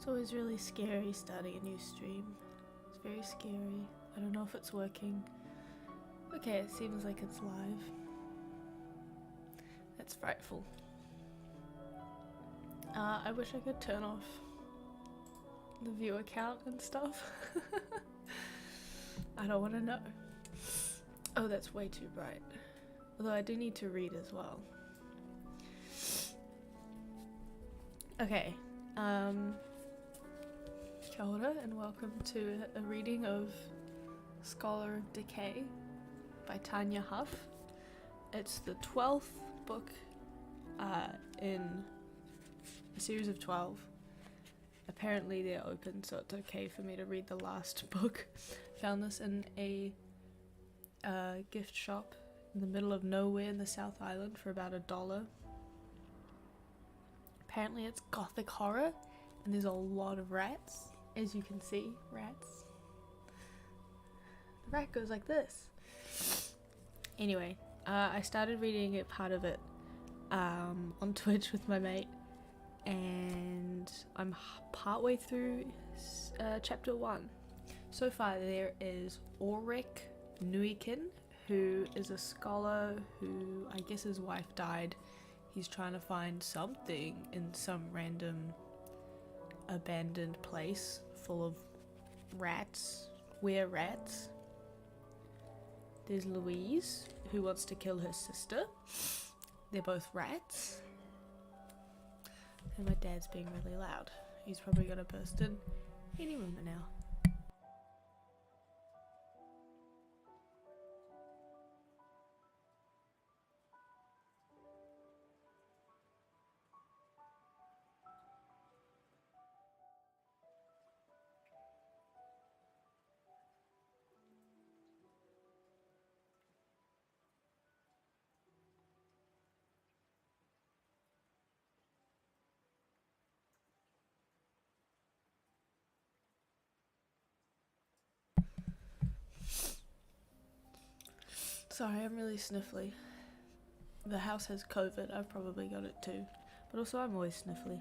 always really scary starting a new stream. It's very scary. I don't know if it's working. Okay, it seems like it's live. That's frightful. I wish I could turn off the viewer count and stuff. I don't want to know. Oh, that's way too bright. Although I do need to read as well. Okay. Kia ora and welcome to a reading of Scholar of Decay by Tanya Huff. It's the 12th book in a series of 12. Apparently they're open, so it's okay for me to read the last book. Found this in a gift shop in the middle of nowhere in the South Island for about $1. Apparently it's gothic horror, and there's a lot of rats, as you can see, rats. The rat goes like this. Anyway, I started reading it, part of it, on Twitch with my mate, and I'm partway through chapter 1. So far there is Ulrich Nuikin, who is a scholar who, I guess his wife died. He's trying to find something in some random abandoned place full of rats, were-rats. There's Louise, who wants to kill her sister. They're both rats. And my dad's being really loud. He's probably gonna burst in any moment now. Sorry, I'm really sniffly. The house has COVID, I've probably got it too. But also I'm always sniffly.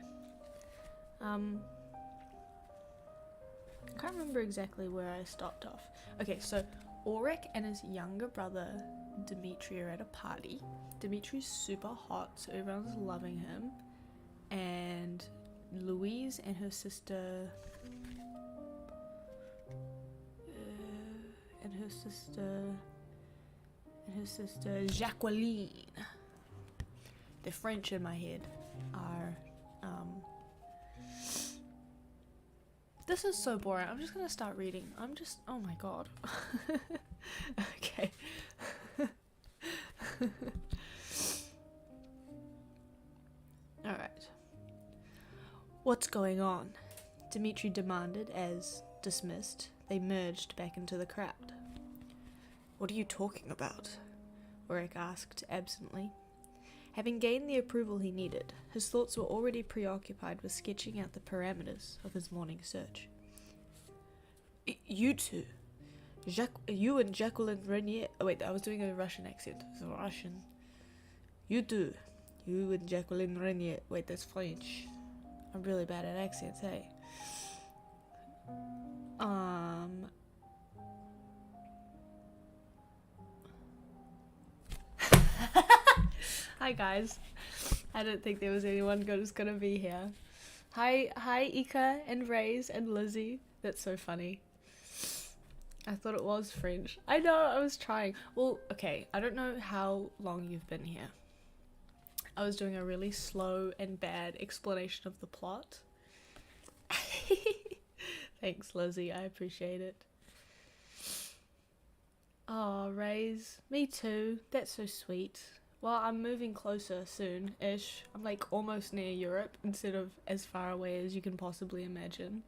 I can't remember exactly where I stopped off. Okay, so Ulrich and his younger brother Dimitri are at a party. Dimitri's super hot, so everyone's loving him. And Louise and her sister... and her sister Jacqueline, the French in my head, are this is so boring. I'm just gonna start reading. Oh my god. Okay. Alright. What's going on? Dimitri demanded as, dismissed, they merged back into the crowd. What are you talking about? Ulrich asked absently. Having gained the approval he needed, his thoughts were already preoccupied with sketching out the parameters of his morning search. You two. You and Jacqueline Renier... Oh wait, I was doing a Russian accent. It's a Russian. You two. You and Jacqueline Renier... Wait, that's French. I'm really bad at accents, hey? Hi guys. I didn't think there was anyone who's gonna be here. Hi Ika and Raze and Lizzie. That's so funny. I thought it was French. I know, I was trying. Well, okay, I don't know how long you've been here. I was doing a really slow and bad explanation of the plot. Thanks, Lizzie, I appreciate it. Oh, Raze. Me too. That's so sweet. Well, I'm moving closer soon-ish. I'm like almost near Europe instead of as far away as you can possibly imagine.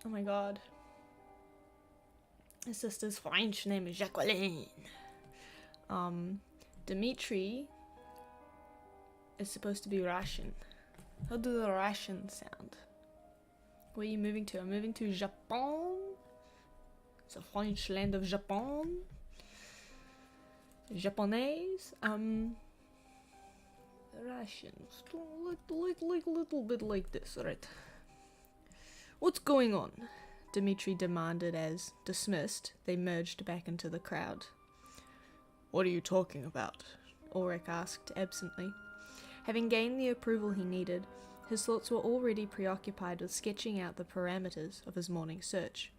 Oh my god. His sister's French name is Jacqueline. Dimitri is supposed to be Russian. How do the Russians sound? Where are you moving to? I'm moving to Japan. It's a French land of Japan. Japanese. Rations. Little bit like this, right? What's going on? Dmitri demanded as, dismissed, they merged back into the crowd. What are you talking about? Ulrich asked absently. Having gained the approval he needed, his thoughts were already preoccupied with sketching out the parameters of his morning search.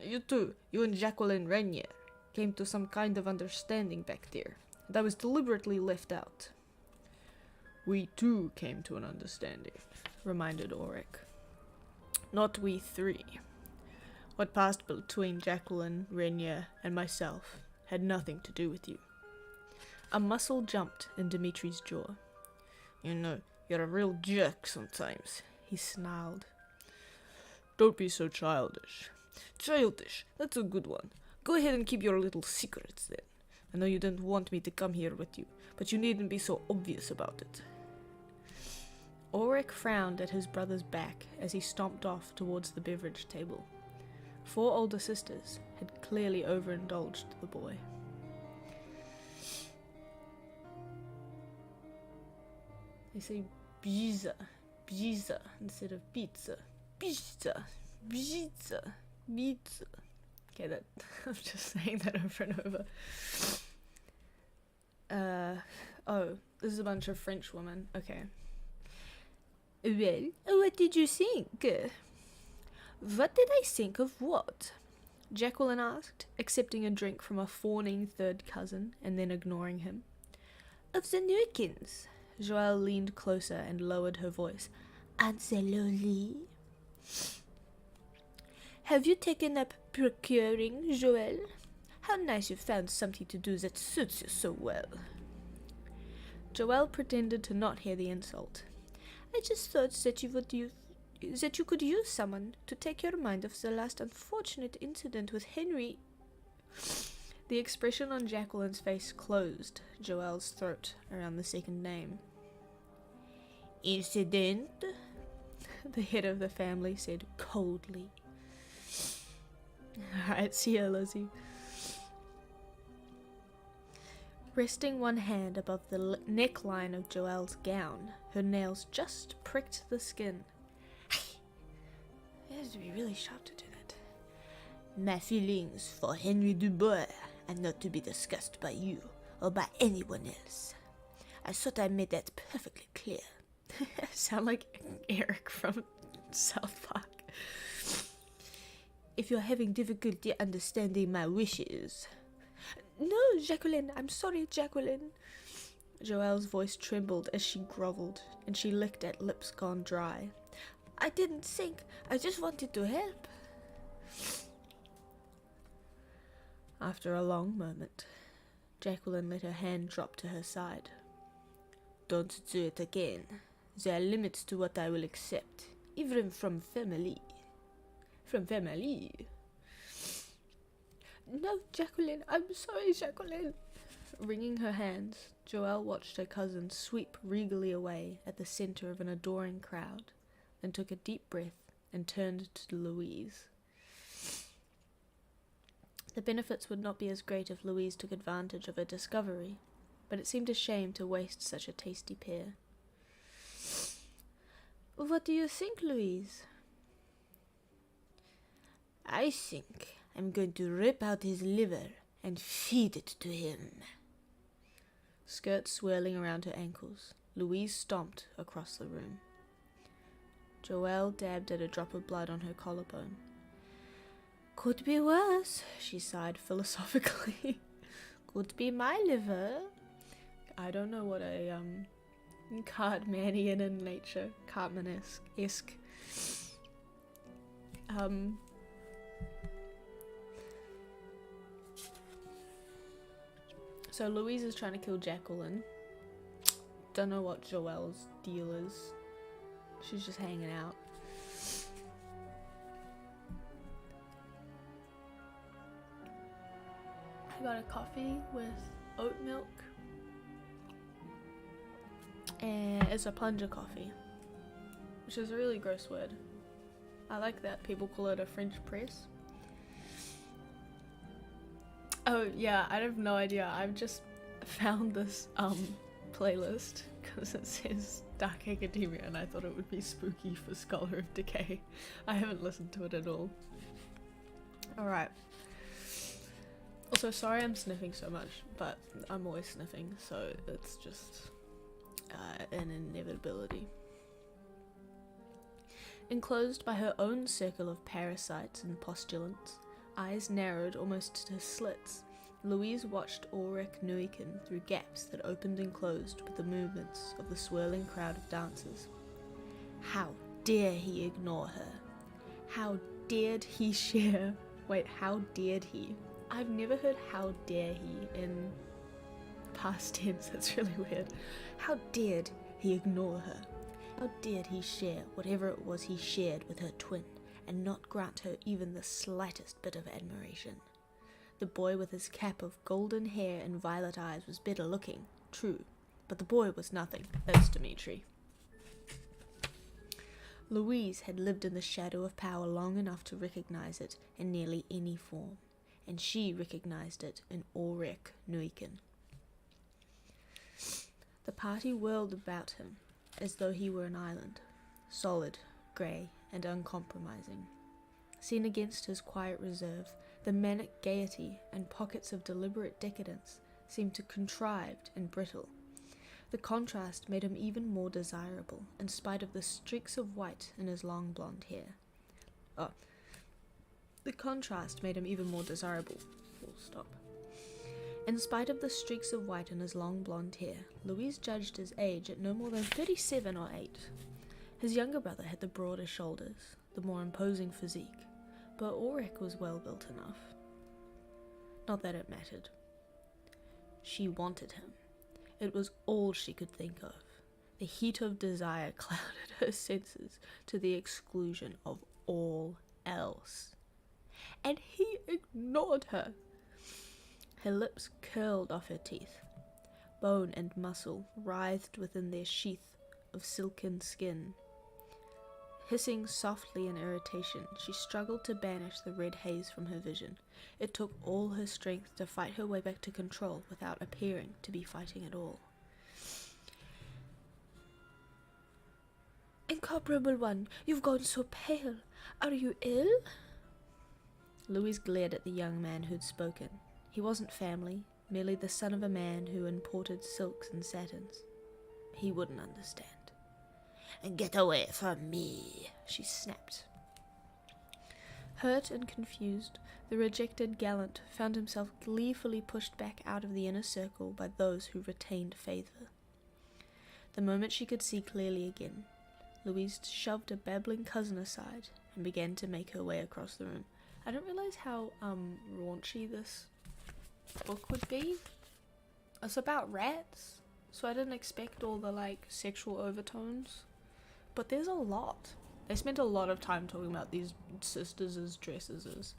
You two, you and Jacqueline Renier, came to some kind of understanding back there, and I was deliberately left out. We too came to an understanding, reminded Ulrich. Not we three. What passed between Jacqueline, Renier, and myself had nothing to do with you. A muscle jumped in Dimitri's jaw. You know, you're a real jerk sometimes, he snarled. Don't be so childish. Childish, that's a good one. Go ahead and keep your little secrets then. I know you didn't want me to come here with you, but you needn't be so obvious about it. Ulrich frowned at his brother's back as he stomped off towards the beverage table. 4 older sisters had clearly overindulged the boy. They say pizza, pizza instead of pizza. Pizza, pizza, pizza. Okay, that I'm just saying that over and over. Oh, this is a bunch of French women. Okay. Well, what did you think? What did I think of what? Jacqueline asked, accepting a drink from a fawning third cousin and then ignoring him. Of the Nurkins. Joelle leaned closer and lowered her voice. Aren't they lonely? Have you taken up procuring, Joelle? How nice you found something to do that suits you so well. Joelle pretended to not hear the insult. I just thought that you could use someone to take your mind off the last unfortunate incident with Henry. The expression on Jacqueline's face closed Joelle's throat around the second name. Incident? The head of the family said coldly. Alright, see ya, Lizzie. Resting one hand above the neckline of Joelle's gown, her nails just pricked the skin. It has to be really sharp to do that. My feelings for Henry Dubois are not to be discussed by you or by anyone else. I thought I made that perfectly clear. Sound like Eric from South Park. If you're having difficulty understanding my wishes... No, Jacqueline, I'm sorry, Jacqueline. Joelle's voice trembled as she grovelled, and she licked at lips gone dry. I didn't think, I just wanted to help. After a long moment, Jacqueline let her hand drop to her side. Don't do it again. There are limits to what I will accept, even from family. From family. No, Jacqueline, I'm sorry, Jacqueline. Wringing her hands, Joelle watched her cousin sweep regally away at the centre of an adoring crowd, then took a deep breath and turned to Louise. The benefits would not be as great if Louise took advantage of her discovery, but it seemed a shame to waste such a tasty pair. What do you think, Louise? I think I'm going to rip out his liver and feed it to him. Skirt swirling around her ankles, Louise stomped across the room. Joelle dabbed at a drop of blood on her collarbone. Could be worse, she sighed philosophically. Could be my liver. I don't know what a Cartmanian in nature, Cartman-esque. So Louise is trying to kill Jacqueline. Don't know what Joelle's deal is. She's just hanging out. I got a coffee with oat milk. And it's a plunger coffee, which is a really gross word. I like that people call it a French press. Oh yeah, I have no idea. I've just found this playlist because it says Dark Academia and I thought it would be spooky for Scholar of Decay. I haven't listened to it at all. Alright. Also, sorry I'm sniffing so much, but I'm always sniffing, so it's just an inevitability. Enclosed by her own circle of parasites and postulants, eyes narrowed almost to slits, Louise watched Ulrich Neuken through gaps that opened and closed with the movements of the swirling crowd of dancers. How dare he ignore her? How dared he share? Wait, how dared he? I've never heard how dare he in past tense, that's really weird. How dared he ignore her? How dared he share whatever it was he shared with her twin, and not grant her even the slightest bit of admiration? The boy with his cap of golden hair and violet eyes was better looking, true, but the boy was nothing. That's Dimitri. Louise had lived in the shadow of power long enough to recognize it in nearly any form, and she recognized it in Ulrich Neuken. The party whirled about him as though he were an island, solid, grey, and uncompromising. Seen against his quiet reserve, the manic gaiety and pockets of deliberate decadence seemed to contrived and brittle. The contrast made him even more desirable, in spite of the streaks of white in his long blonde hair. The contrast made him even more desirable. Full stop. In spite of the streaks of white in his long blonde hair, Louise judged his age at no more than 37 or 8. His younger brother had the broader shoulders, the more imposing physique, but Ulrich was well built enough. Not that it mattered. She wanted him. It was all she could think of. The heat of desire clouded her senses to the exclusion of all else. And he ignored her. Her lips curled off her teeth. Bone and muscle writhed within their sheath of silken skin. Hissing softly in irritation, she struggled to banish the red haze from her vision. It took all her strength to fight her way back to control without appearing to be fighting at all. Incomparable one, you've gone so pale. Are you ill? Louise glared at the young man who'd spoken. He wasn't family, merely the son of a man who imported silks and satins. He wouldn't understand. Get away from me, she snapped. Hurt and confused, the rejected gallant found himself gleefully pushed back out of the inner circle by those who retained favour. The moment she could see clearly again, Louise shoved a babbling cousin aside and began to make her way across the room. I didn't realise how raunchy this book would be. It's about rats, so I didn't expect all the sexual overtones. But there's a lot. They spent a lot of time talking about these sisters' dresses.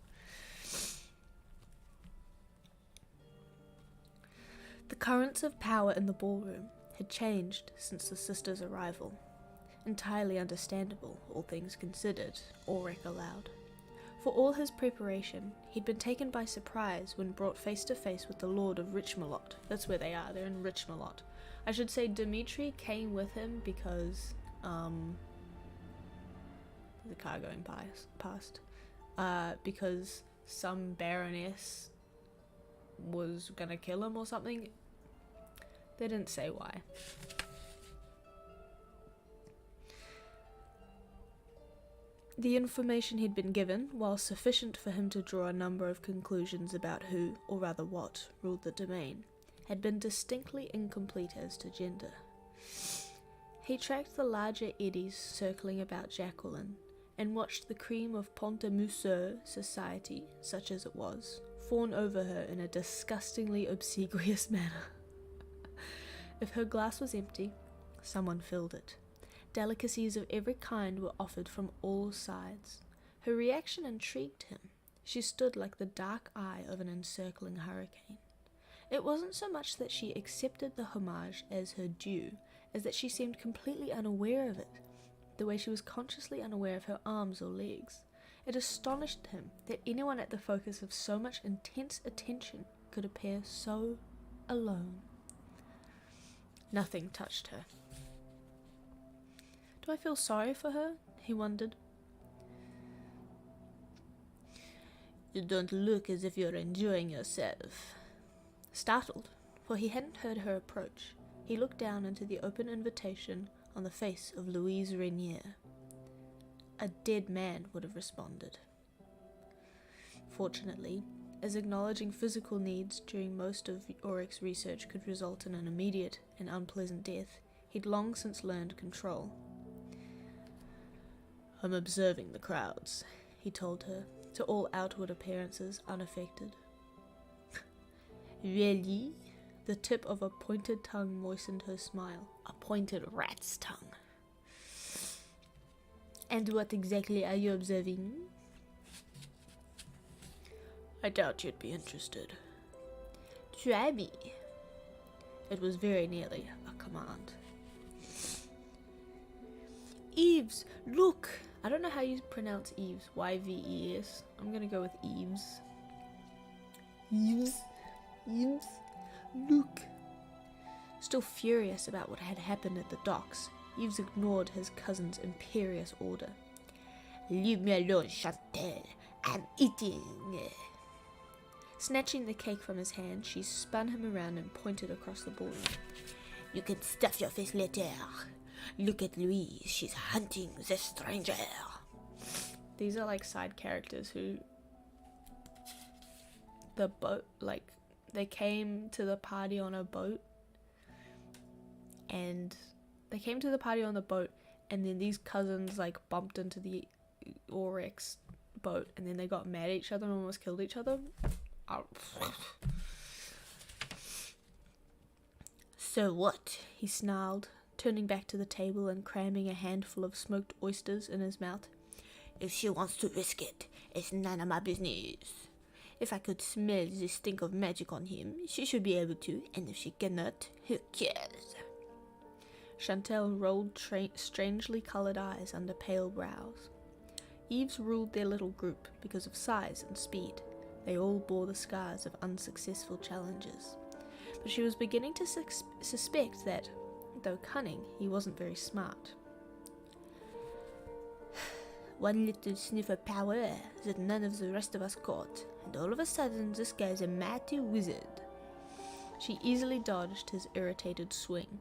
The currents of power in the ballroom had changed since the sisters' arrival. Entirely understandable, all things considered, Ulrich allowed. For all his preparation, he'd been taken by surprise when brought face to face with the Lord of Richmelot. That's where they are, they're in Richmelot. I should say Dimitri came with him because, the car going past, because some baroness was gonna kill him or something. They didn't say why. The information he'd been given, while sufficient for him to draw a number of conclusions about who, or rather what, ruled the domain, had been distinctly incomplete as to gender. He tracked the larger eddies circling about Jacqueline, and watched the cream of Pont-à-Mousseau society, such as it was, fawn over her in a disgustingly obsequious manner. If her glass was empty, someone filled it. Delicacies of every kind were offered from all sides. Her reaction intrigued him. She stood like the dark eye of an encircling hurricane. It wasn't so much that she accepted the homage as her due, as that she seemed completely unaware of it, the way she was consciously unaware of her arms or legs. It astonished him that anyone at the focus of so much intense attention could appear so alone. Nothing touched her. Do I feel sorry for her? He wondered. You don't look as if you're enjoying yourself. Startled, for he hadn't heard her approach, he looked down into the open invitation on the face of Louise Rainier. A dead man would have responded. Fortunately, as acknowledging physical needs during most of Auric's research could result in an immediate and unpleasant death, he'd long since learned control. I'm observing the crowds, he told her, to all outward appearances unaffected. Really? The tip of a pointed tongue moistened her smile. A pointed rat's tongue. And what exactly are you observing? I doubt you'd be interested. Try me. It was very nearly a command. Eves, look! I don't know how you pronounce Eves. Y-V-E-S. I'm gonna go with Eves. Eves? Eves? Look! Still furious about what had happened at the docks, Eves ignored his cousin's imperious order. Leave me alone, Chantal. I'm eating. Snatching the cake from his hand, she spun him around and pointed across the ballroom. You can stuff your face later. Look at Louise. She's hunting the stranger. These are like side characters who... The boat, like... They came to the party on a boat. And... They came to the party on the boat. And then these cousins, like, bumped into the Auric's boat. And then they got mad at each other and almost killed each other. So what? He snarled, turning back to the table and cramming a handful of smoked oysters in his mouth. If she wants to risk it, it's none of my business. If I could smell the stink of magic on him, she should be able to, and if she cannot, who cares? Chantal rolled strangely coloured eyes under pale brows. Eves ruled their little group because of size and speed. They all bore the scars of unsuccessful challenges. But she was beginning to suspect that, though cunning, he wasn't very smart. One little sniff of power that none of the rest of us caught, and all of a sudden this guy's a mighty wizard. She easily dodged his irritated swing.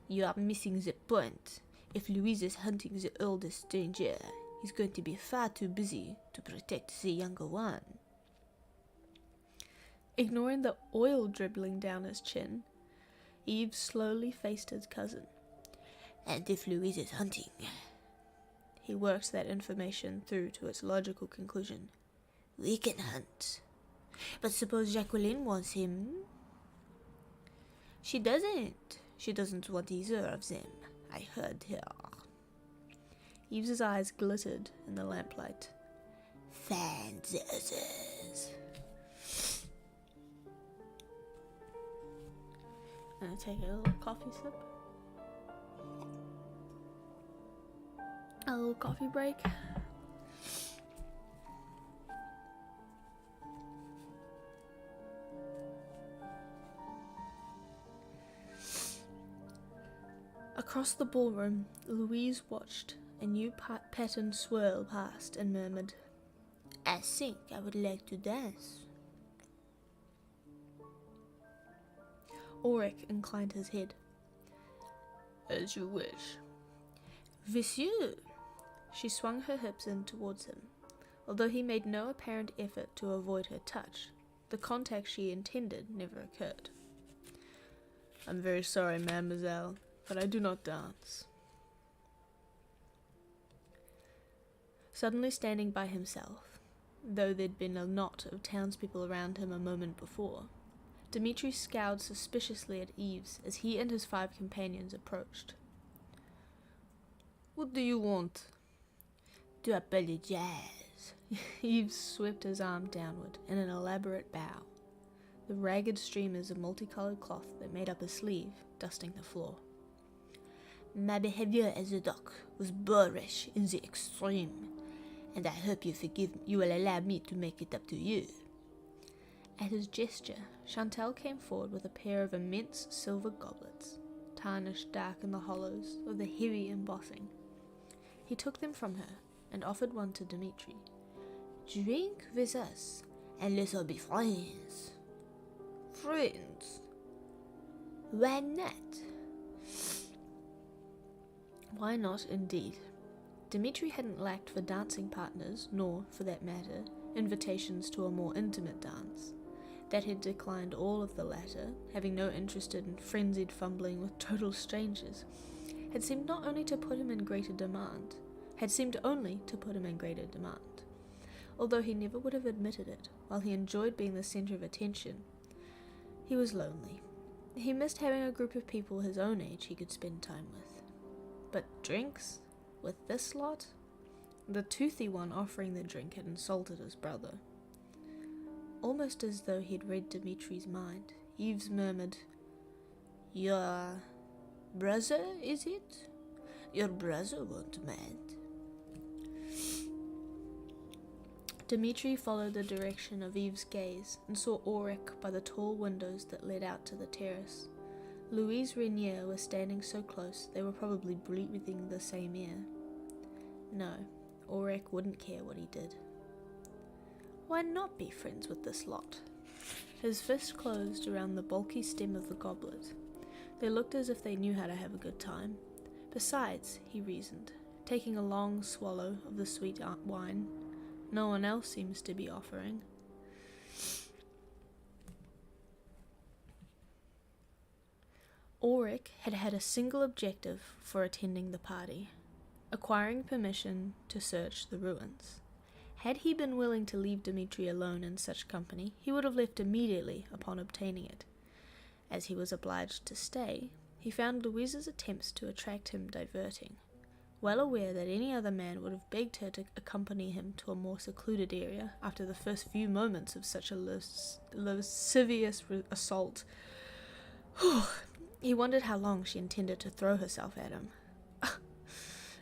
You are missing the point. If Louise is hunting the oldest stranger, he's going to be far too busy to protect the younger one. Ignoring the oil dribbling down his chin, Eve slowly faced his cousin. And if Louise is hunting... He worked that information through to its logical conclusion. We can hunt. But suppose Jacqueline wants him? She doesn't. She doesn't want either of them. I heard her. Eve's eyes glittered in the lamplight. Find the others. I'm gonna take a little coffee sip. A little coffee break. Across the ballroom, Louise watched a new pattern swirl past and murmured, I think I would like to dance. Auric inclined his head. As you wish. Monsieur! She swung her hips in towards him. Although he made no apparent effort to avoid her touch, the contact she intended never occurred. I'm very sorry, mademoiselle, but I do not dance. Suddenly standing by himself, though there'd been a knot of townspeople around him a moment before, Dimitri scowled suspiciously at Eves as he and his 5 companions approached. What do you want? To apologize. Eves swept his arm downward in an elaborate bow, the ragged streamers of multicolored cloth that made up his sleeve dusting the floor. My behavior as a doc was boorish in the extreme, and I hope you will allow me to make it up to you. At his gesture, Chantal came forward with a pair of immense silver goblets, tarnished dark in the hollows of the heavy embossing. He took them from her and offered one to Dimitri. "Drink with us, and let's all be friends." "Friends? Why not?" Why not, indeed? Dimitri hadn't lacked for dancing partners, nor, for that matter, invitations to a more intimate dance. That had declined all of the latter, having no interest in frenzied fumbling with total strangers, had seemed only to put him in greater demand, although he never would have admitted it. While he enjoyed being the centre of attention, he was lonely. He missed having a group of people his own age he could spend time with. But drinks? With this lot? The toothy one offering the drink had insulted his brother. Almost as though he'd read Dimitri's mind, Yves murmured, "Your brother, is it? Your brother won't mind." Dimitri followed the direction of Yves' gaze and saw Ulrich by the tall windows that led out to the terrace. Louise Renier was standing so close they were probably breathing the same air. No, Ulrich wouldn't care what he did. Why not be friends with this lot? His fist closed around the bulky stem of the goblet. They looked as if they knew how to have a good time. Besides, he reasoned, taking a long swallow of the sweet wine, no one else seems to be offering. Ulrich had had a single objective for attending the party: acquiring permission to search the ruins. Had he been willing to leave Dimitri alone in such company, he would have left immediately upon obtaining it. As he was obliged to stay, he found Louise's attempts to attract him diverting. Well aware that any other man would have begged her to accompany him to a more secluded area after the first few moments of such a lascivious assault, he wondered how long she intended to throw herself at him.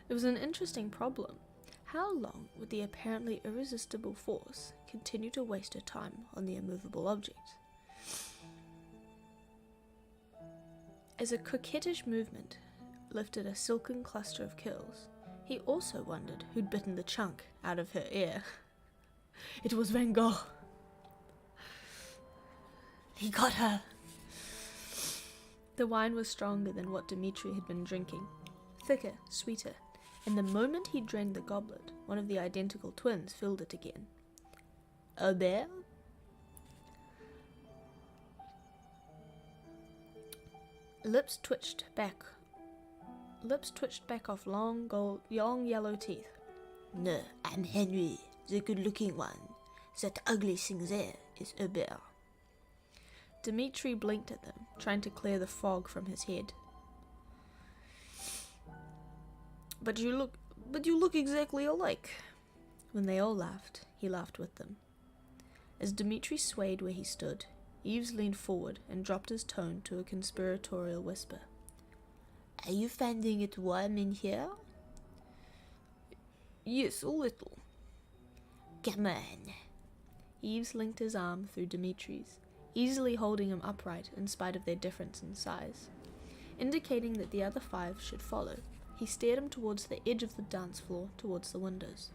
It was an interesting problem. How long would the apparently irresistible force continue to waste her time on the immovable object? As a coquettish movement lifted a silken cluster of curls, he also wondered who'd bitten the chunk out of her ear. It was Van Gogh. He got her. The wine was stronger than what Dimitri had been drinking, thicker, sweeter, and the moment he drained the goblet, one of the identical twins filled it again. Aubert? Lips twitched back off long yellow teeth. "No, I'm Henry, the good-looking one. That ugly thing there is Aubert." Dimitri blinked at them, trying to clear the fog from his head. But you look exactly alike." When they all laughed, he laughed with them. As Dimitri swayed where he stood, Yves leaned forward and dropped his tone to a conspiratorial whisper. "Are you finding it warm in here?" "Yes, a little." "Come on." Yves linked his arm through Dimitri's, easily holding him upright in spite of their difference in size. Indicating that the other five should follow, he steered him towards the edge of the dance floor, towards the windows.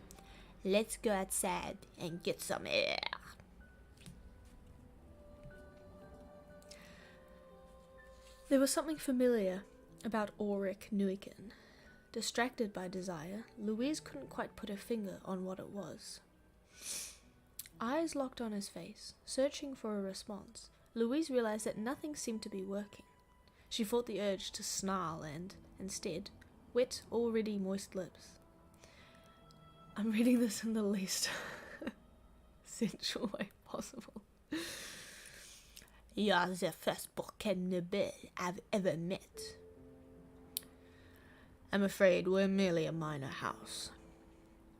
"Let's go outside and get some air." There was something familiar about Ulrich Neuken. Distracted by desire, Louise couldn't quite put her finger on what it was. Eyes locked on his face, searching for a response, Louise realized that nothing seemed to be working. She fought the urge to snarl and, instead, wet, already moist lips. I'm reading this in the least sensual way possible. "You're the first bouquet noble I've ever met." "I'm afraid we're merely a minor house."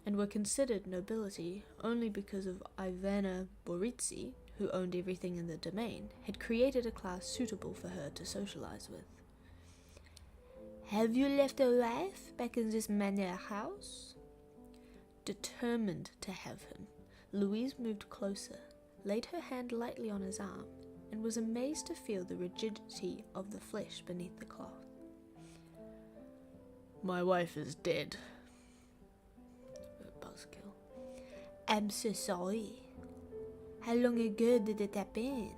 And were considered nobility only because of Ivana Boritsi, who owned everything in the domain, had created a class suitable for her to socialize with. "Have you left a wife back in this manor house?" Determined to have him, Louise moved closer, laid her hand lightly on his arm, and was amazed to feel the rigidity of the flesh beneath the cloth. "My wife is dead." Buzzkill. "I'm so sorry. How long ago did it happen?"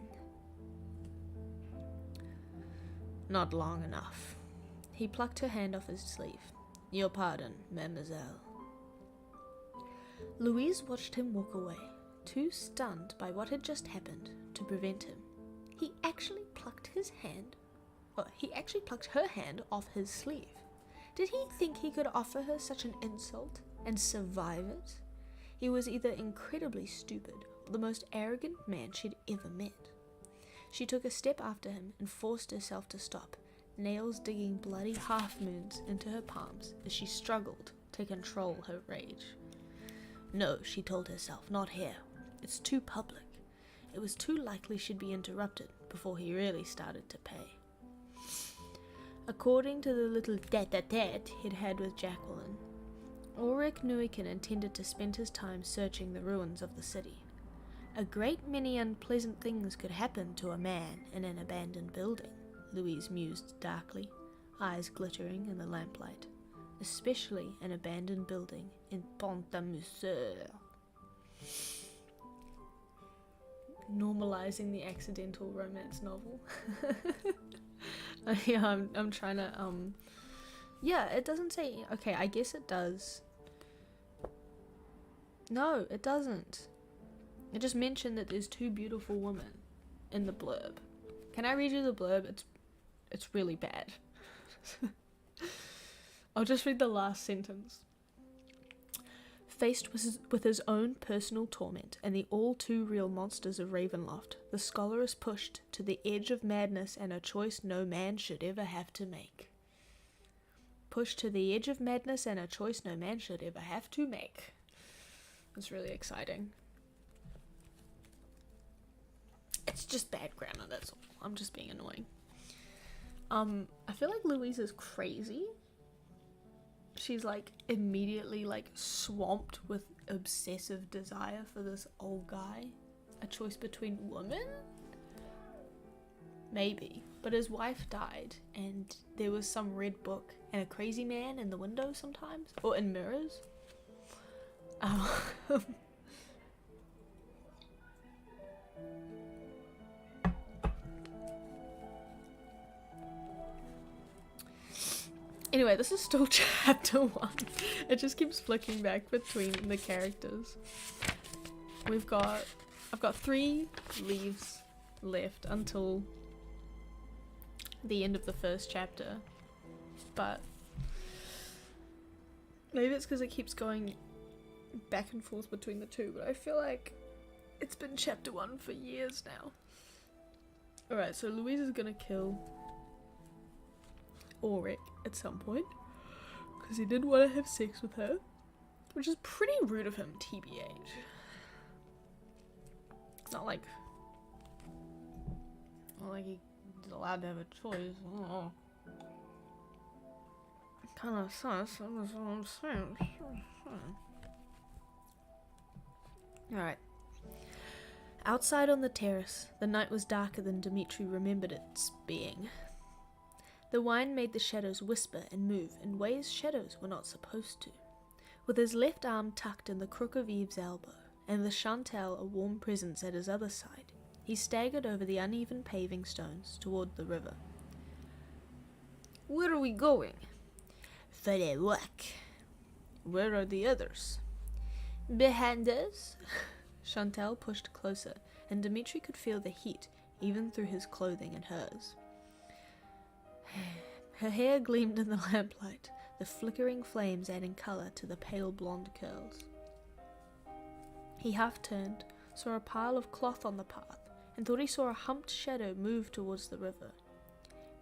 "Not long enough." He plucked her hand off his sleeve. "Your pardon, mademoiselle." Louise watched him walk away, too stunned by what had just happened to prevent him. He actually plucked her hand off his sleeve. Did he think he could offer her such an insult and survive it? He was either incredibly stupid or the most arrogant man she'd ever met. She took a step after him and forced herself to stop, nails digging bloody half-moons into her palms as she struggled to control her rage. No, she told herself, not here. It's too public. It was too likely she'd be interrupted before he really started to pay. According to the little tete-a-tete he'd had with Jacqueline, Ulrich Neuiken intended to spend his time searching the ruins of the city. A great many unpleasant things could happen to a man in an abandoned building, Louise mused darkly, eyes glittering in the lamplight. Especially an abandoned building in Pont-à-Mousseau. Normalizing the accidental romance novel. Yeah, I'm trying to, yeah, it doesn't say, okay, I guess it does. No, it doesn't. It just mentioned that there's two beautiful women in the blurb. Can I read you the blurb? It's really bad. I'll just read the last sentence. Faced with his own personal torment and the all-too-real monsters of Ravenloft, the scholar is pushed to the edge of madness and a choice no man should ever have to make. Pushed to the edge of madness and a choice no man should ever have to make. It's really exciting. It's just bad grammar, that's all. I'm just being annoying. I feel like Louise is crazy. She's like immediately like swamped with obsessive desire for this old guy. A choice between women? Maybe. But his wife died and there was some red book and a crazy man in the window sometimes. Or in mirrors. Anyway, this is still chapter 1. It just keeps flicking back between the characters. I've got 3 leaves left until the end of the first chapter. But maybe it's because it keeps going back and forth between the two, but I feel like it's been chapter 1 for years now. Alright, so Louise is gonna kill Ulrich at some point because he did want to have sex with her, which is pretty rude of him, TBH. It's not like he's allowed to have a choice. I don't know. Kind of sus. That's what I'm saying. Alright. Outside on the terrace, the night was darker than Dimitri remembered its being. The wine made the shadows whisper and move in ways shadows were not supposed to. With his left arm tucked in the crook of Eve's elbow, and the Chantal a warm presence at his other side, he staggered over the uneven paving stones toward the river. "Where are we going?" "For a walk." "Where are the others?" "Behind us." Chantal pushed closer, and Dimitri could feel the heat even through his clothing and hers. Her hair gleamed in the lamplight, the flickering flames adding colour to the pale blonde curls. He half turned, saw a pile of cloth on the path, and thought he saw a humped shadow move towards the river.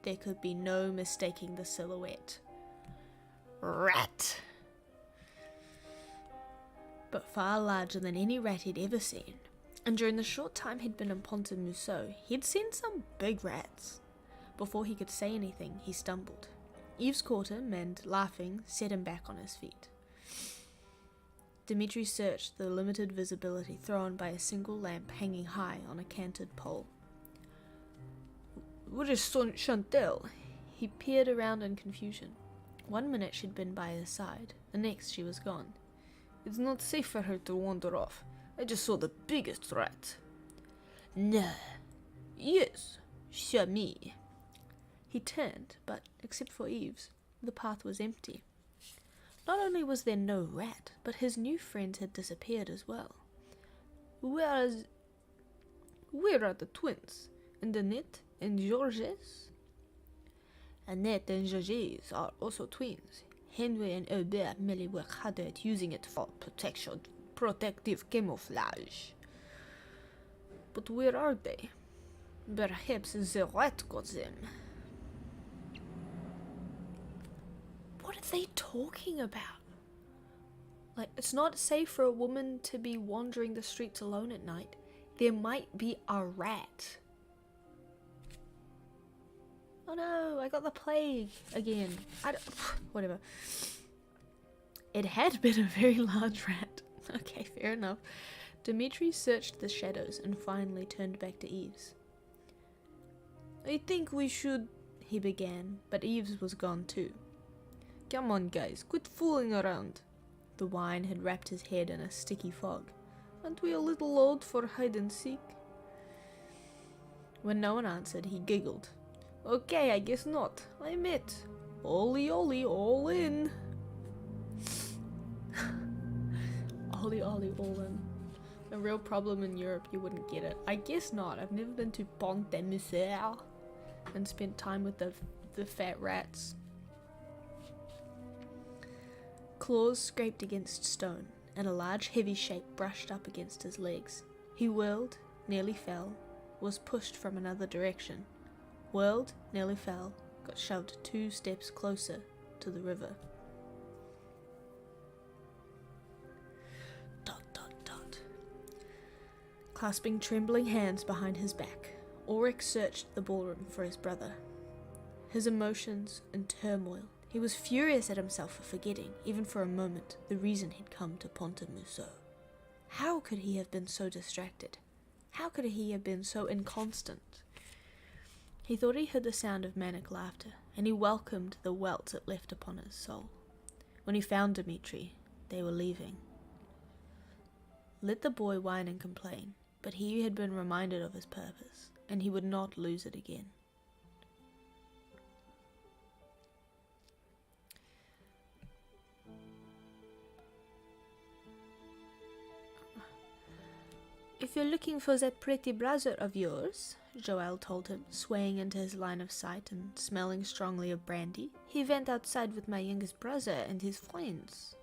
There could be no mistaking the silhouette. Rat! But far larger than any rat he'd ever seen, and during the short time he'd been in Pont-à-Mousseau, he'd seen some big rats. Before he could say anything, he stumbled. Yves caught him and, laughing, set him back on his feet. Dimitri searched the limited visibility thrown by a single lamp hanging high on a canted pole. Where is Chantel? He peered around in confusion. 1 minute she'd been by his side, the next she was gone. It's not safe for her to wander off. I just saw the biggest rat. No. Yes, c'est me. He turned, but, except for Eve's, the path was empty. Not only was there no rat, but his new friend had disappeared as well. Where are the twins? Annette and Georges? Annette and Georges are also twins. Henry and Albert merely work harder at using it for protective camouflage. But where are they? Perhaps the rat got them. What are they talking about? Like, it's not safe for a woman to be wandering the streets alone at night. There might be a rat. Oh no, I got the plague again. Whatever. It had been a very large rat. Okay, fair enough. Dimitri searched the shadows and finally turned back to Eve's. I think we should... he began, but Eve's was gone too. Come on, guys, quit fooling around. The wine had wrapped his head in a sticky fog. Aren't we a little old for hide and seek? When no one answered, he giggled. Okay, I guess not. I'm it. Ollie, ollie, all in. Ollie, ollie, all in. A real problem in Europe, you wouldn't get it. I guess not. I've never been to Pont-de-Muselle and spent time with the fat rats. Claws scraped against stone, and a large heavy shape brushed up against his legs. He whirled, nearly fell, was pushed from another direction. Whirled, nearly fell, got shoved 2 steps closer to the river. Dot, dot, dot. Clasping trembling hands behind his back, Ulrich searched the ballroom for his brother. His emotions in turmoil. He was furious at himself for forgetting, even for a moment, the reason he'd come to Pont-de-Muselle. How could he have been so distracted? How could he have been so inconstant? He thought he heard the sound of manic laughter, and he welcomed the welts it left upon his soul. When he found Dimitri, they were leaving. Let the boy whine and complain, but he had been reminded of his purpose, and he would not lose it again. If you're looking for that pretty brother of yours, Joel told him, swaying into his line of sight and smelling strongly of brandy, he went outside with my youngest brother and his friends.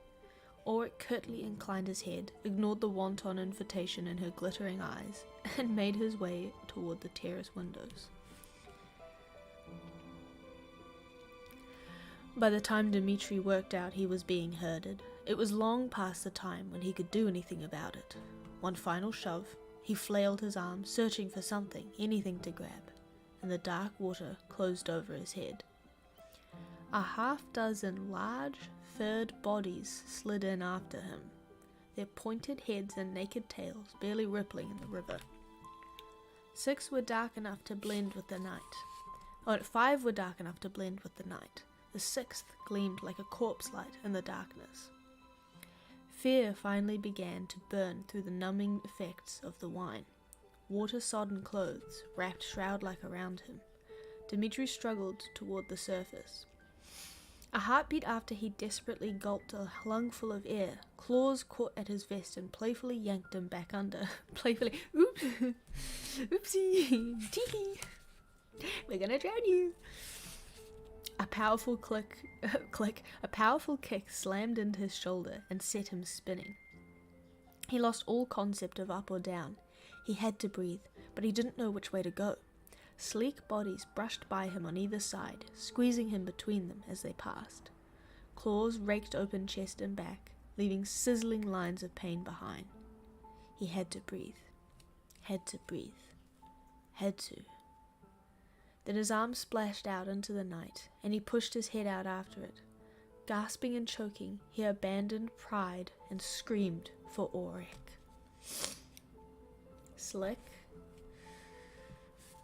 Ulrich curtly inclined his head, ignored the wanton invitation in her glittering eyes, and made his way toward the terrace windows. By the time Dimitri worked out he was being herded, it was long past the time when he could do anything about it. One final shove, he flailed his arms, searching for something, anything to grab, and the dark water closed over his head. A half-dozen large, furred bodies slid in after him, their pointed heads and naked tails barely rippling in the river. 6 were dark enough to blend with the night. 5 were dark enough to blend with the night. The 6th gleamed like a corpse light in the darkness. Fear finally began to burn through the numbing effects of the wine. Water-sodden clothes wrapped shroud-like around him. Dimitri struggled toward the surface. A heartbeat after he desperately gulped a lungful of air, claws caught at his vest and playfully yanked him back under. Playfully, oops, oopsie, tee, we're gonna drown you. A powerful a powerful kick slammed into his shoulder and set him spinning. He lost all concept of up or down. He had to breathe, but he didn't know which way to go. Sleek bodies brushed by him on either side, squeezing him between them as they passed. Claws raked open chest and back, leaving sizzling lines of pain behind. He had to breathe. Had to breathe. Had to. Then his arm splashed out into the night, and he pushed his head out after it. Gasping and choking, he abandoned pride and screamed for Ulrich. Slick.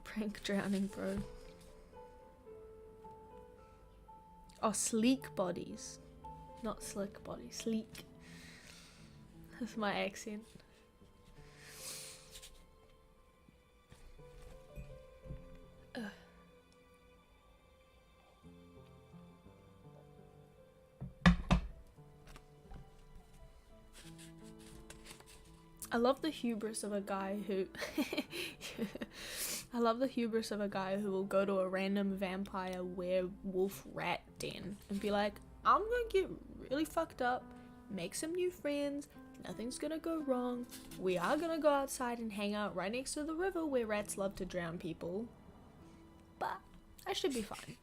Prank drowning, bro. Oh, sleek bodies. Not slick bodies, sleek. That's my accent. I love the hubris of a guy who I love the hubris of a guy who will go to a random vampire, werewolf, rat den and be like, I'm gonna get really fucked up, make some new friends, nothing's gonna go wrong, we are gonna go outside and hang out right next to the river where rats love to drown people, but I should be fine.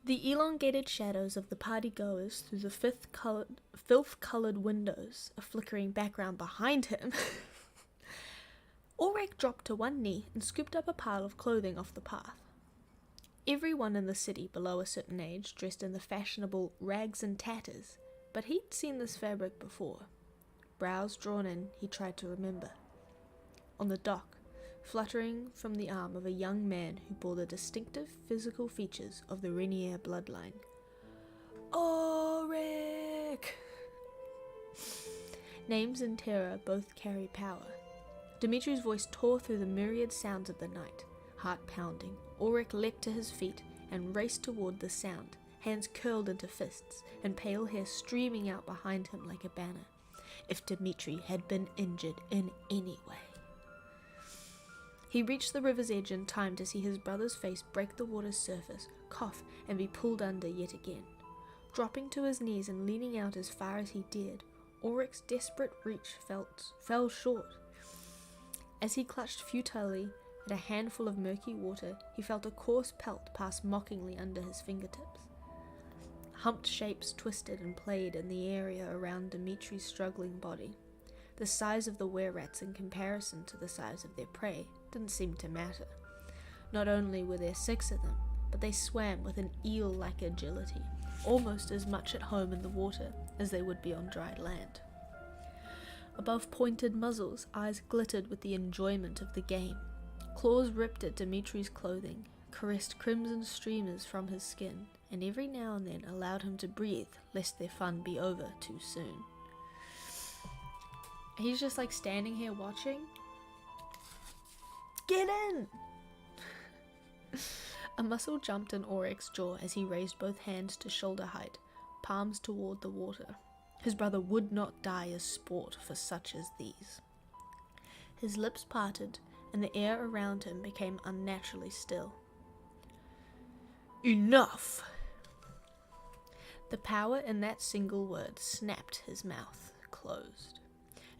The elongated shadows of the party-goers through the filth-coloured windows, a flickering background behind him. Ulrich dropped to one knee and scooped up a pile of clothing off the path. Everyone in the city below a certain age dressed in the fashionable rags and tatters, but he'd seen this fabric before. Brows drawn in, he tried to remember. On the dock, fluttering from the arm of a young man who bore the distinctive physical features of the Rainier bloodline. Ulrich! Names and terror both carry power. Dimitri's voice tore through the myriad sounds of the night. Heart pounding, Ulrich leapt to his feet and raced toward the sound, hands curled into fists, and pale hair streaming out behind him like a banner. If Dimitri had been injured in any way. He reached the river's edge in time to see his brother's face break the water's surface, cough, and be pulled under yet again. Dropping to his knees and leaning out as far as he dared, Ulrich's desperate reach fell short. As he clutched futilely at a handful of murky water, he felt a coarse pelt pass mockingly under his fingertips. Humped shapes twisted and played in the area around Dimitri's struggling body. The size of the were-rats in comparison to the size of their prey didn't seem to matter. Not only were there 6 of them, but they swam with an eel-like agility, almost as much at home in the water as they would be on dry land. Above pointed muzzles, eyes glittered with the enjoyment of the game. Claws ripped at Dimitri's clothing, caressed crimson streamers from his skin, and every now and then allowed him to breathe, lest their fun be over too soon. He's just like standing here watching. Get in! A muscle jumped in Ulrich's jaw as he raised both hands to shoulder height, palms toward the water. His brother would not die as sport for such as these. His lips parted, and the air around him became unnaturally still. Enough! The power in that single word snapped his mouth closed.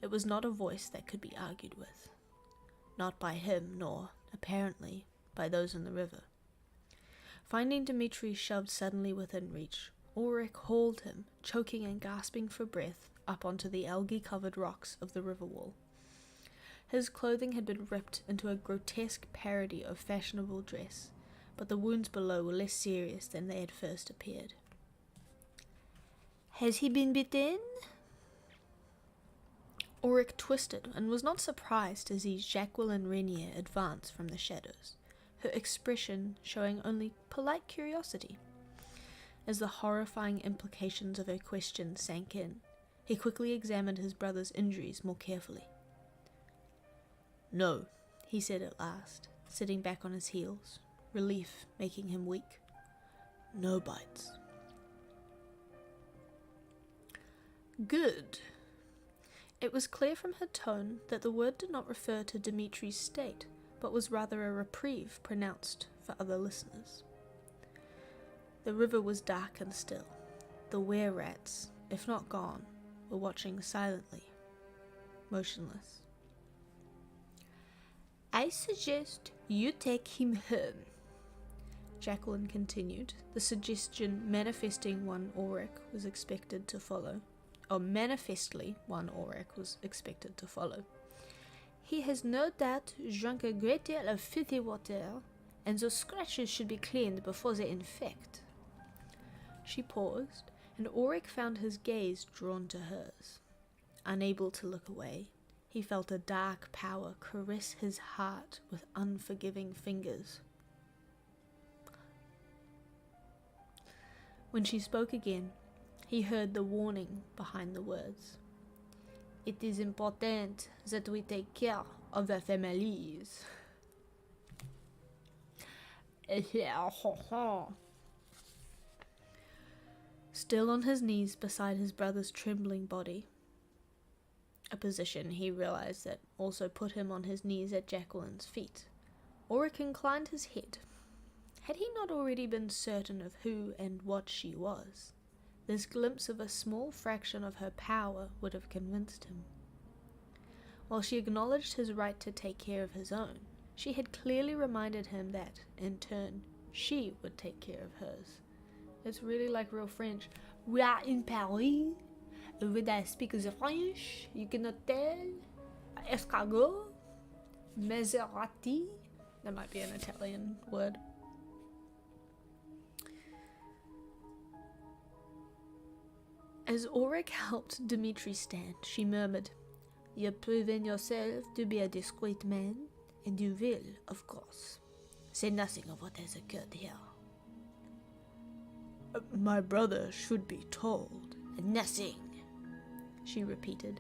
It was not a voice that could be argued with. Not by him, nor, apparently, by those in the river. Finding Dimitri shoved suddenly within reach, Ulrich hauled him, choking and gasping for breath, up onto the algae-covered rocks of the river wall. His clothing had been ripped into a grotesque parody of fashionable dress, but the wounds below were less serious than they had first appeared. Has he been bitten? Ulrich twisted and was not surprised to see Jacqueline Rainier advance from the shadows, her expression showing only polite curiosity. As the horrifying implications of her question sank in, he quickly examined his brother's injuries more carefully. No, he said at last, sitting back on his heels, relief making him weak. No bites. Good. It was clear from her tone that the word did not refer to Dimitri's state, but was rather a reprieve pronounced for other listeners. The river was dark and still. The were-rats, if not gone, were watching silently, motionless. I suggest you take him home, Jacqueline continued, the suggestion manifesting one Ulrich was expected to follow. Or manifestly one Ulrich was expected to follow. He has no doubt drunk a great deal of filthy water, and those scratches should be cleaned before they infect. She paused, and Ulrich found his gaze drawn to hers. Unable to look away, he felt a dark power caress his heart with unforgiving fingers. When she spoke again, he heard the warning behind the words. It is important that we take care of the families. Still on his knees beside his brother's trembling body, a position he realized that also put him on his knees at Jacqueline's feet, Ulrich inclined his head. Had he not already been certain of who and what she was? This glimpse of a small fraction of her power would have convinced him. While she acknowledged his right to take care of his own, she had clearly reminded him that, in turn, she would take care of hers. It's really like real French. We are in Paris. When I speak the French, you cannot tell. Escargot. Maserati. That might be an Italian word. As Ulrich helped Dmitri stand, she murmured, "You've proven yourself to be a discreet man, and you will, of course, say nothing of what has occurred here." "My brother should be told." "Nothing," she repeated,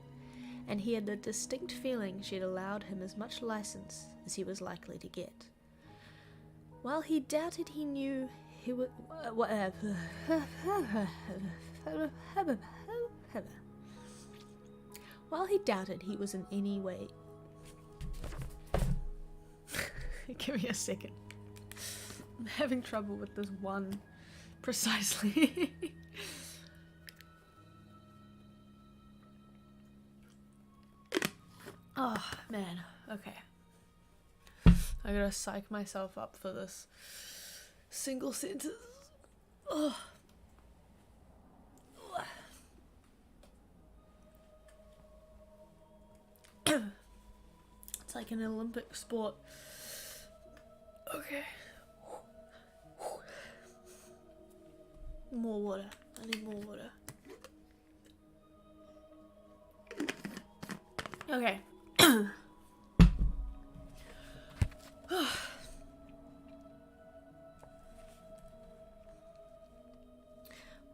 and he had the distinct feeling she'd allowed him as much license as he was likely to get. While he doubted he knew he would... While he doubted he was in any way... Give me a second. I'm having trouble with this one precisely. Oh, man. Okay. I gotta psych myself up for this single sentence. Oh. It's like an Olympic sport. Okay. More water. I need more water. Okay.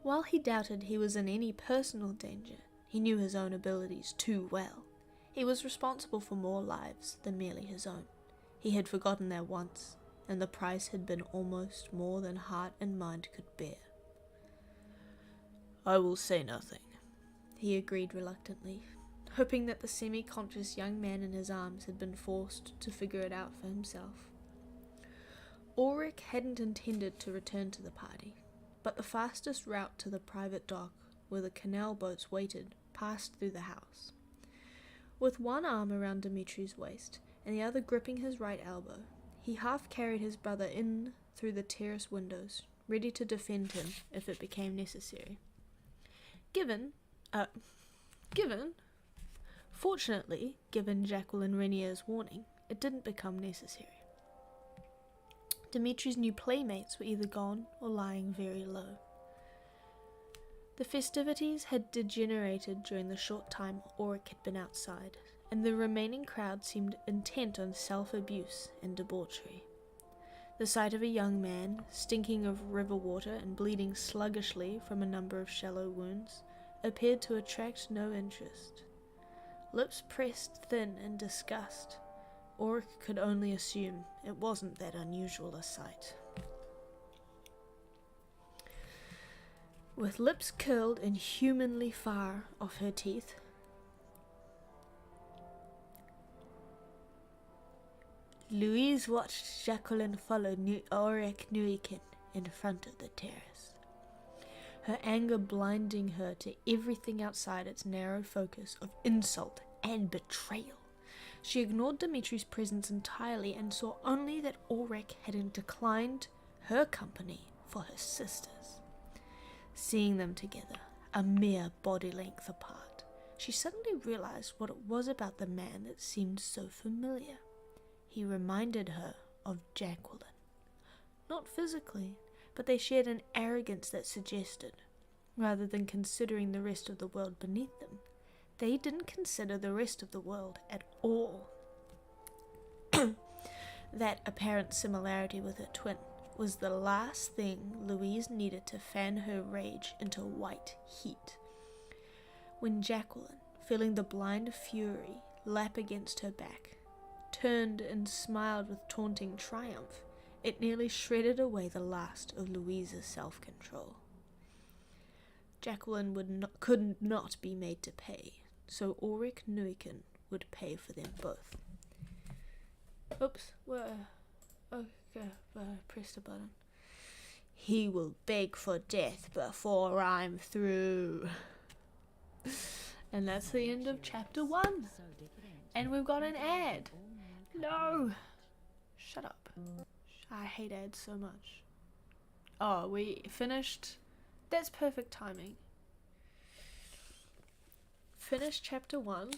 While he doubted he was in any personal danger, he knew his own abilities too well. He was responsible for more lives than merely his own. He had forgotten that once, and the price had been almost more than heart and mind could bear. "I will say nothing," he agreed reluctantly, hoping that the semi-conscious young man in his arms had been forced to figure it out for himself. Ulrich hadn't intended to return to the party, but the fastest route to the private dock where the canal boats waited passed through the house. With one arm around Dimitri's waist and the other gripping his right elbow, he half carried his brother in through the terrace windows, ready to defend him if it became necessary. Fortunately, given Jacqueline Renier's warning, it didn't become necessary. Dimitri's new playmates were either gone or lying very low. The festivities had degenerated during the short time Ulrich had been outside, and the remaining crowd seemed intent on self-abuse and debauchery. The sight of a young man, stinking of river water and bleeding sluggishly from a number of shallow wounds, appeared to attract no interest. Lips pressed thin in disgust, Ulrich could only assume it wasn't that unusual a sight. With lips curled inhumanly far off her teeth, Louise watched Jacqueline follow Ulrich Neuiken in front of the terrace, her anger blinding her to everything outside its narrow focus of insult and betrayal. She ignored Dimitri's presence entirely and saw only that Ulrich had declined her company for her sisters. Seeing them together, a mere body length apart, she suddenly realized what it was about the man that seemed so familiar. He reminded her of Jacqueline. Not physically, but they shared an arrogance that suggested, rather than considering the rest of the world beneath them, they didn't consider the rest of the world at all. That apparent similarity with her twin was the last thing Louise needed to fan her rage into white heat. When Jacqueline, feeling the blind fury lap against her back, turned and smiled with taunting triumph, it nearly shredded away the last of Louise's self-control. Jacqueline could not be made to pay, so Ulrich Neuchen would pay for them both. Oops, okay, I pressed a button. He will beg for death before I'm through. And that's the end of chapter 1. And we've got an ad. No! Shut up. I hate ads so much. Oh, we finished. That's perfect timing. Finished chapter 1.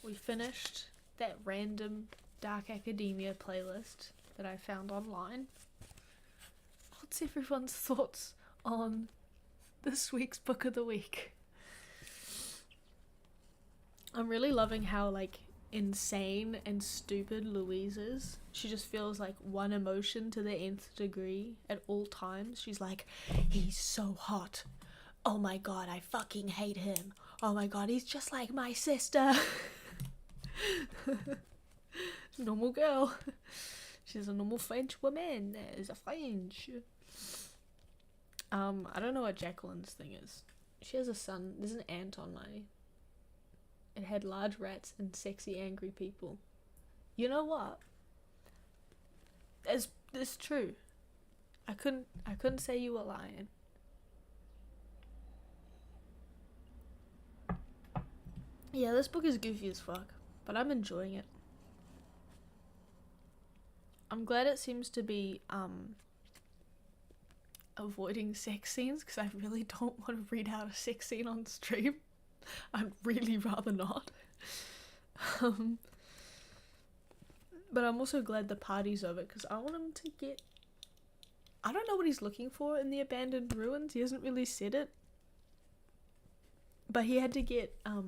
We finished that random Dark Academia playlist that I found online. What's everyone's thoughts on this week's book of the week? I'm really loving how, like, insane and stupid Louise is. She just feels like one emotion to the nth degree at all times. She's like, he's so hot. Oh my god, I fucking hate him. Oh my god, he's just like my sister. Normal girl. She's a normal French woman. There's a French. I don't know what Jacqueline's thing is. She has a son. There's an ant on my... It had large rats and sexy angry people. You know what? It's true. I couldn't say you were lying. Yeah, this book is goofy as fuck, but I'm enjoying it. I'm glad it seems to be avoiding sex scenes, because I really don't want to read out a sex scene on stream. I'd really rather not. But I'm also glad the party's over, because I want him to get... I don't know what he's looking for in the abandoned ruins. He hasn't really said it. But he had to get a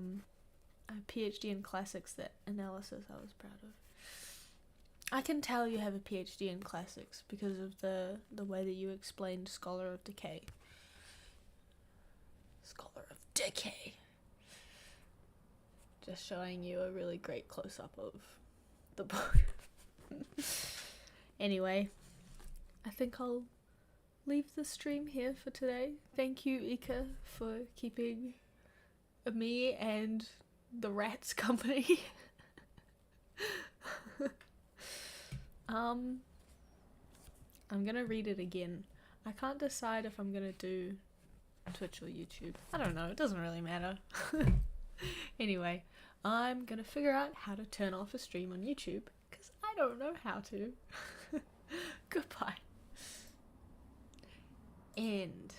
PhD in classics. That analysis I was proud of. I can tell you have a PhD in classics because of the way that you explained Scholar of Decay. Scholar of Decay. Just showing you a really great close-up of the book. Anyway, I think I'll leave the stream here for today. Thank you, Ika, for keeping me and the rats company. I'm gonna read it again. I can't decide if I'm gonna do Twitch or YouTube. I don't know, it doesn't really matter. Anyway, I'm gonna figure out how to turn off a stream on YouTube, because I don't know how to. Goodbye. End.